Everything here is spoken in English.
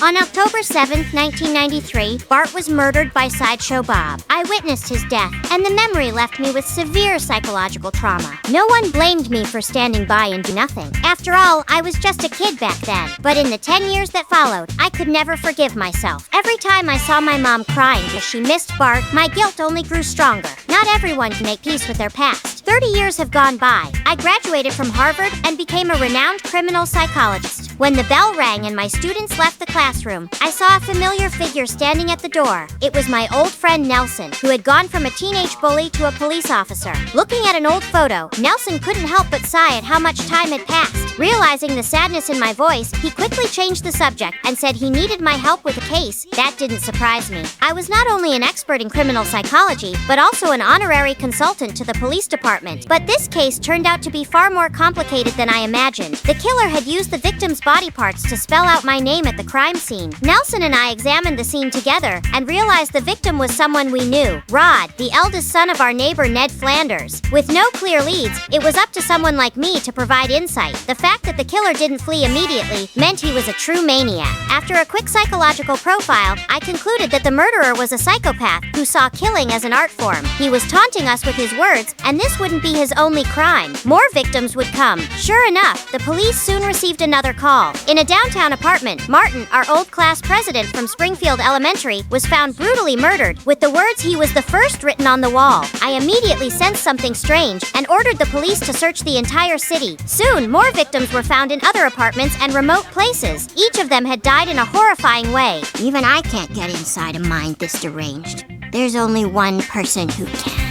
On October 7, 1993, Bart was murdered by Sideshow Bob. I witnessed his death, and the memory left me with severe psychological trauma. No one blamed me for standing by and do nothing. After all, I was just a kid back then. But in the 10 years that followed, I could never forgive myself. Every time I saw my mom crying as she missed Bart, my guilt only grew stronger. Not everyone can make peace with their past. 30 years have gone by. I graduated from Harvard and became a renowned criminal psychologist. When the bell rang and my students left the classroom, I saw a familiar figure standing at the door. It was my old friend Nelson, who had gone from a teenage bully to a police officer. Looking at an old photo, Nelson couldn't help but sigh at how much time had passed. Realizing the sadness in my voice, he quickly changed the subject and said he needed my help with a case. That didn't surprise me. I was not only an expert in criminal psychology, but also an honorary consultant to the police department. But this case turned out to be far more complicated than I imagined. The killer had used the victim's body parts to spell out my name at the crime scene. Nelson and I examined the scene together and realized the victim was someone we knew, Rod, the eldest son of our neighbor Ned Flanders. With no clear leads, it was up to someone like me to provide insight. The fact that the killer didn't flee immediately meant he was a true maniac. After a quick psychological profile, I concluded that the murderer was a psychopath who saw killing as an art form. He was taunting us with his words, and this wouldn't be his only crime. More victims would come. Sure enough, the police soon received another call. In a downtown apartment, Martin, our old class president from Springfield Elementary, was found brutally murdered, with the words "he was the first" written on the wall. I immediately sensed something strange and ordered the police to search the entire city. Soon, more victims were found in other apartments and remote places. Each of them had died in a horrifying way. Even I can't get inside a mind this deranged. There's only one person who can.